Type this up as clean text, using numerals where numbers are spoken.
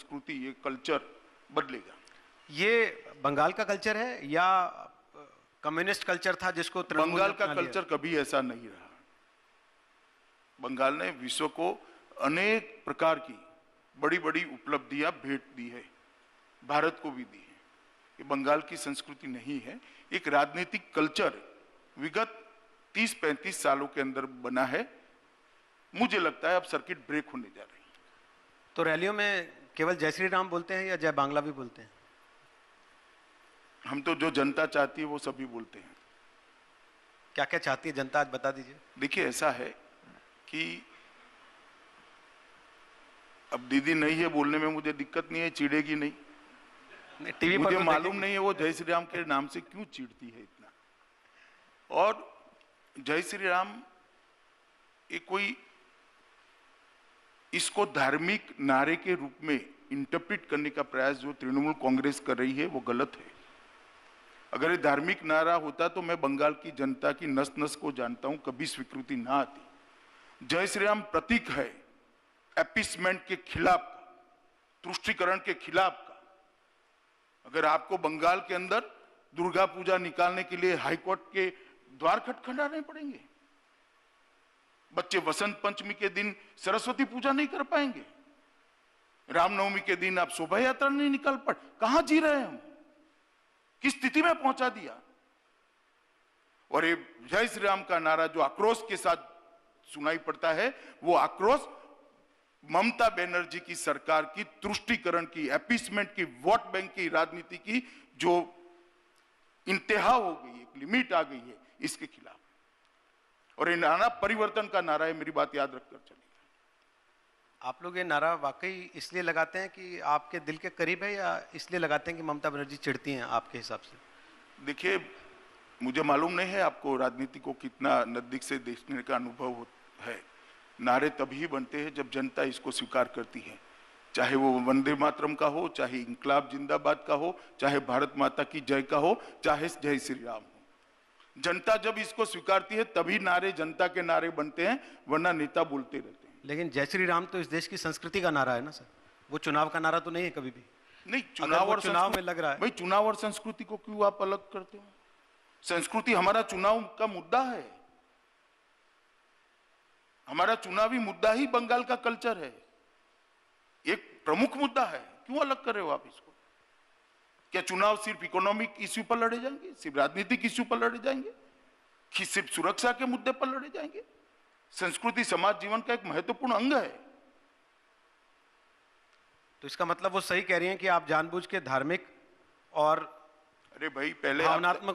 संस्कृति, ये कल्चर बदलेगा। ये बंगाल का कल्चर है या कम्युनिस्ट कल्चर था जिसको तृणमूल बंगाल ने का अपना लिया? कल्चर कभी ऐसा नहीं रहा। बंगाल ने विश्व को अनेक प्रकार की बड़ी बड़ी उपलब्धियां भेंट दी है, भारत को भी दी है। ये बंगाल की संस्कृति नहीं है, एक राजनीतिक कल्चर विगत 30-35 सालों के अंदर बना है। मुझे लगता है अब सर्किट ब्रेक होने जा रही है। तो रैलियों में केवल जय श्री राम बोलते हैं या जय बांग्ला भी बोलते हैं? हम तो जो जनता चाहती है वो सभी बोलते हैं। क्या क्या चाहती है जनता, आज बता दीजिए। देखिए, ऐसा है कि अब दीदी नहीं है बोलने में मुझे दिक्कत नहीं है, चिढ़ेगी नहीं। टीवी पर मुझे तो मालूम नहीं है वो जय श्री राम के नाम से क्यों चिढ़ती है इतना। और जय श्री राम ये कोई इसको धार्मिक नारे के रूप में इंटरप्रेट करने का प्रयास जो तृणमूल कांग्रेस कर रही है वो गलत है। अगर ये धार्मिक नारा होता तो मैं बंगाल की जनता की नस नस को जानता हूं, कभी स्वीकृति ना आती। जय श्री राम प्रतीक है एपिसमेंट के खिलाफ का, तुष्टीकरण के खिलाफ का। अगर आपको बंगाल के अंदर दुर्गा पूजा निकालने के लिए हाईकोर्ट के द्वार खटखटाने पड़ेंगे, बच्चे वसंत पंचमी के दिन सरस्वती पूजा नहीं कर पाएंगे, रामनवमी के दिन आप शोभा यात्रा नहीं निकाल पाए, कहां जी रहे हैं हम, किस स्थिति में पहुंचा दिया। और ये जय श्री राम का नारा जो आक्रोश के साथ सुनाई पड़ता है, वो आक्रोश ममता बनर्जी की सरकार की तुष्टीकरण की, एपीसमेंट की, वोट बैंक की राजनीति की जो इंतहा हो गई, एक लिमिट आ गई है, इसके खिलाफ। और ये नारा परिवर्तन का नारा है, मेरी बात याद रखकर चलिए। आप लोग ये नारा वाकई इसलिए लगाते हैं कि आपके दिल के करीब है, या इसलिए लगाते हैं कि ममता बनर्जी चिढ़ती हैं आपके हिसाब से? देखिए, मुझे मालूम नहीं है आपको राजनीति को कितना नजदीक से देखने का अनुभव है। नारे तभी बनते हैं जब जनता इसको स्वीकार करती है, चाहे वो वंदे मातरम का हो, चाहे इंकलाब जिंदाबाद का हो, चाहे भारत माता की जय का हो, चाहे जय श्री राम हो। जनता जब इसको स्वीकारती है तभी नारे जनता के नारे बनते हैं, वरना नेता बोलते रहते हैं। लेकिन जय श्री राम तो इस देश की संस्कृति का नारा है ना सर, वो चुनाव का नारा तो नहीं है कभी भी। नहीं, चुनाव और चुनाव में लग रहा है भाई, चुनाव और संस्कृति को क्यों आप अलग करते हो? संस्कृति हमारा चुनाव का मुद्दा है, हमारा चुनावी मुद्दा ही बंगाल का कल्चर है, एक प्रमुख मुद्दा है। क्यों अलग कर रहे हो आप इसको? क्या चुनाव सिर्फ इकोनॉमिक इश्यू पर लड़े जाएंगे, सिर्फ राजनीतिक इश्यू पर लड़े जाएंगे, कि सिर्फ सुरक्षा के मुद्दे पर लड़े जाएंगे? संस्कृति समाज जीवन का एक महत्वपूर्ण अंग है। तो इसका मतलब वो सही कह रही हैं कि आप जानबूझ के धार्मिक और अरे भाई, पहले भावनात्मक